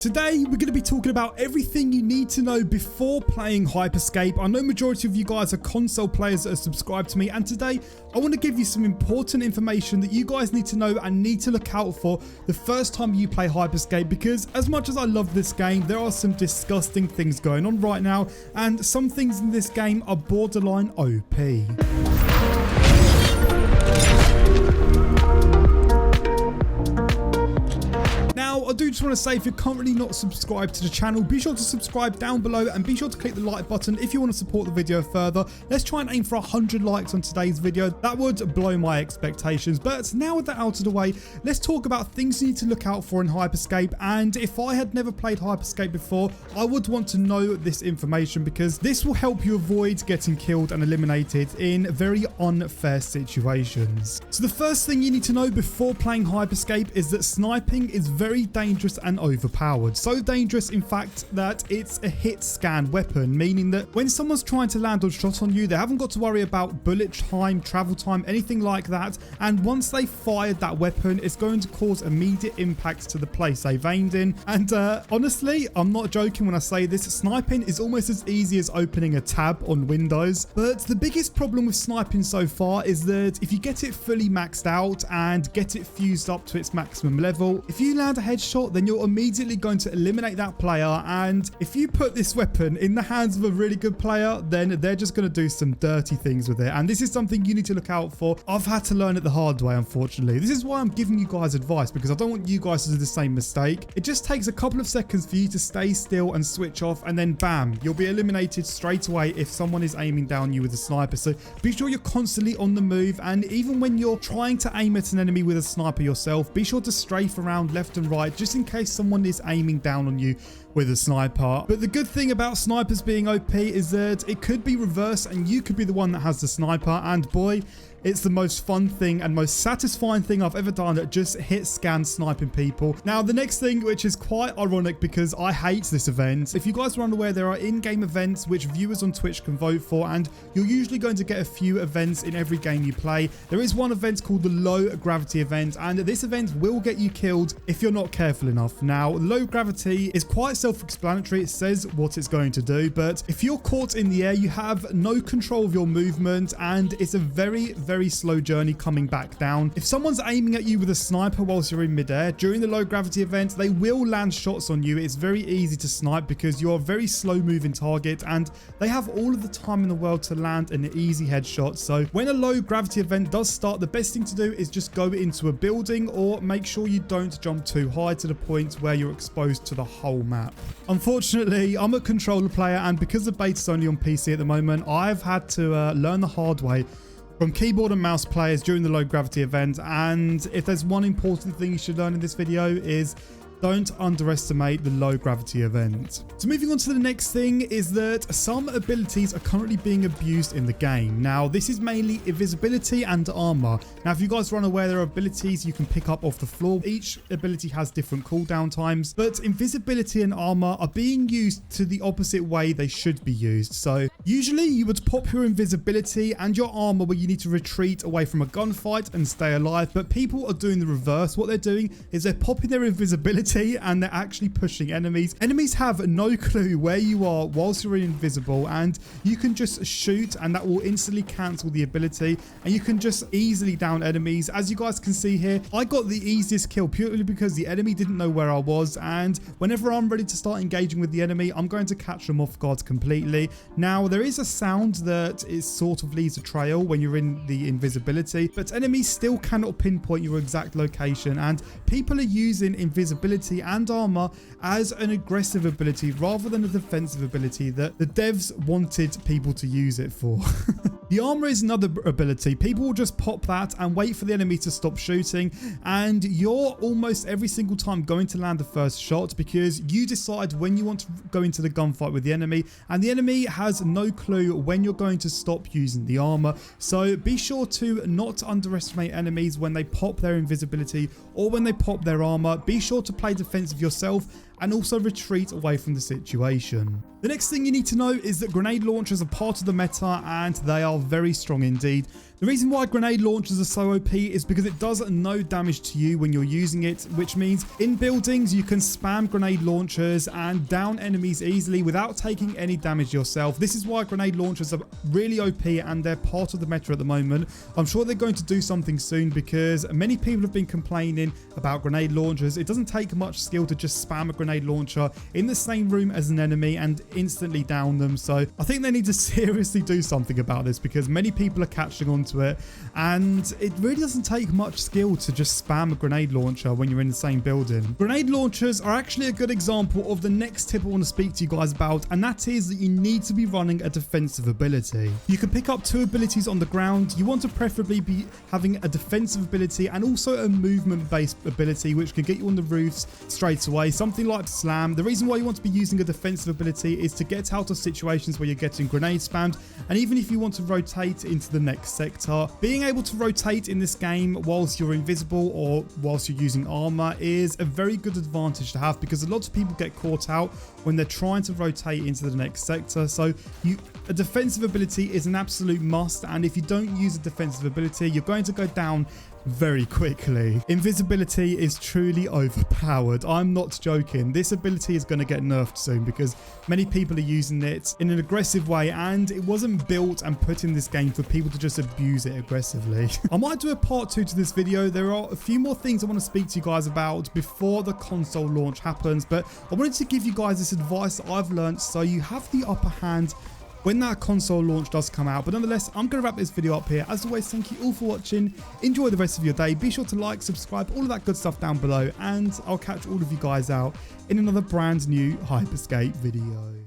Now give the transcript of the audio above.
Today, we're going to be talking about everything you need to know before playing Hyperscape. I know majority of you guys are console players that are subscribed to me, and today I want to give you some important information that you guys need to know and need to look out for the first time you play Hyperscape, because as much as I love this game, there are some disgusting things going on right now, and some things in this game are borderline OP. Now, I do just want to say, if you're currently not subscribed to the channel, be sure to subscribe down below and be sure to click the like button if you want to support the video further. Let's try and aim for 100 likes on today's video. That would blow my expectations. But now with that out of the way, let's talk about things you need to look out for in Hyperscape. And if I had never played Hyperscape before, I would want to know this information, because this will help you avoid getting killed and eliminated in very unfair situations. So the first thing you need to know before playing Hyperscape is that sniping is very dangerous and overpowered. So dangerous, in fact, that it's a hit scan weapon, meaning that when someone's trying to land a shot on you, they haven't got to worry about bullet time, travel time, anything like that. And once they fired that weapon, it's going to cause immediate impact to the place they've aimed in. And honestly, I'm not joking when I say this, sniping is almost as easy as opening a tab on Windows. But the biggest problem with sniping so far is that if you get it fully maxed out and get it fused up to its maximum level, if you land a headshot, then you're immediately going to eliminate that player. And if you put this weapon in the hands of a really good player, then they're just going to do some dirty things with it. And this is something you need to look out for. I've had to learn it the hard way, unfortunately. This is why I'm giving you guys advice, because I don't want you guys to do the same mistake. It just takes a couple of seconds for you to stay still and switch off, and then bam, you'll be eliminated straight away if someone is aiming down you with a sniper. So be sure you're constantly on the move, and even when you're trying to aim at an enemy with a sniper yourself, be sure to strafe around left and right, just in case someone is aiming down on you with a sniper. But the good thing about snipers being OP is that it could be reversed and you could be the one that has the sniper, and boy, it's the most fun thing and most satisfying thing I've ever done, at just hit scan sniping people. Now, the next thing, which is quite ironic because I hate this event. If you guys are unaware, there are in-game events which viewers on Twitch can vote for, and you're usually going to get a few events in every game you play. There is one event called the low gravity event, and this event will get you killed if you're not careful enough. Now, low gravity is quite self-explanatory. It says what it's going to do, but if you're caught in the air, you have no control of your movement, and it's a very slow journey coming back down. If someone's aiming at you with a sniper whilst you're in midair during the low gravity event, they will land shots on you. It's very easy to snipe because you're a very slow moving target, and they have all of the time in the world to land an easy headshot. So when a low gravity event does start, the best thing to do is just go into a building, or make sure you don't jump too high to the point where you're exposed to the whole map. Unfortunately, I'm a controller player, and because the beta's only on PC at the moment, I've had to learn the hard way from keyboard and mouse players during the low gravity event. And if there's one important thing you should learn in this video, is don't underestimate the low gravity event. So moving on to the next thing is that some abilities are currently being abused in the game. Now, this is mainly invisibility and armor. Now, if you guys are unaware, there are abilities you can pick up off the floor. Each ability has different cooldown times, but invisibility and armor are being used to the opposite way they should be used. So usually you would pop your invisibility and your armor where you need to retreat away from a gunfight and stay alive, but people are doing the reverse. What they're doing is they're popping their invisibility and they're actually pushing enemies. Enemies have no clue where you are whilst you're invisible, and you can just shoot and that will instantly cancel the ability, and you can just easily down enemies. As you guys can see here, I got the easiest kill purely because the enemy didn't know where I was, and whenever I'm ready to start engaging with the enemy, I'm going to catch them off guard completely. Now, there is a sound that is sort of leaves a trail when you're in the invisibility, but enemies still cannot pinpoint your exact location, and people are using invisibility and armor as an aggressive ability rather than a defensive ability that the devs wanted people to use it for. The armor is another ability. People will just pop that and wait for the enemy to stop shooting, and you're almost every single time going to land the first shot because you decide when you want to go into the gunfight with the enemy, and the enemy has no clue when you're going to stop using the armor. So be sure to not underestimate enemies when they pop their invisibility or when they pop their armor. Be sure to play defensive yourself and also retreat away from the situation. The next thing you need to know is that grenade launchers are part of the meta, and they are very strong indeed. The reason why grenade launchers are so OP is because it does no damage to you when you're using it, which means in buildings you can spam grenade launchers and down enemies easily without taking any damage yourself. This is why grenade launchers are really OP and they're part of the meta at the moment. I'm sure they're going to do something soon because many people have been complaining about grenade launchers. It doesn't take much skill to just spam a grenade launcher in the same room as an enemy and instantly down them. So I think they need to seriously do something about this because many people are catching on to it, and it really doesn't take much skill to just spam a grenade launcher when you're in the same building. Grenade launchers are actually a good example of the next tip I want to speak to you guys about, and that is that you need to be running a defensive ability. You can pick up 2 abilities on the ground. You want to preferably be having a defensive ability and also a movement based ability which can get you on the roofs straight away, something like slam. The reason why you want to be using a defensive ability is to get out of situations where you're getting grenade spammed, and even if you want to rotate into the next sector, being able to rotate in this game whilst you're invisible or whilst you're using armor is a very good advantage to have, because a lot of people get caught out when they're trying to rotate into the next sector. So a defensive ability is an absolute must, and if you don't use a defensive ability, you're going to go down very quickly. Invisibility is truly overpowered. I'm not joking. This ability is going to get nerfed soon because many people are using it in an aggressive way, and it wasn't built and put in this game for people to just abuse it aggressively. I might do a part 2 to this video. There are a few more things I want to speak to you guys about before the console launch happens, but I wanted to give you guys this advice that I've learned so you have the upper hand when that console launch does come out. But nonetheless, I'm going to wrap this video up here. As always, thank you all for watching. Enjoy the rest of your day. Be sure to like, subscribe, all of that good stuff down below, and I'll catch all of you guys out in another brand new Hyperscape video.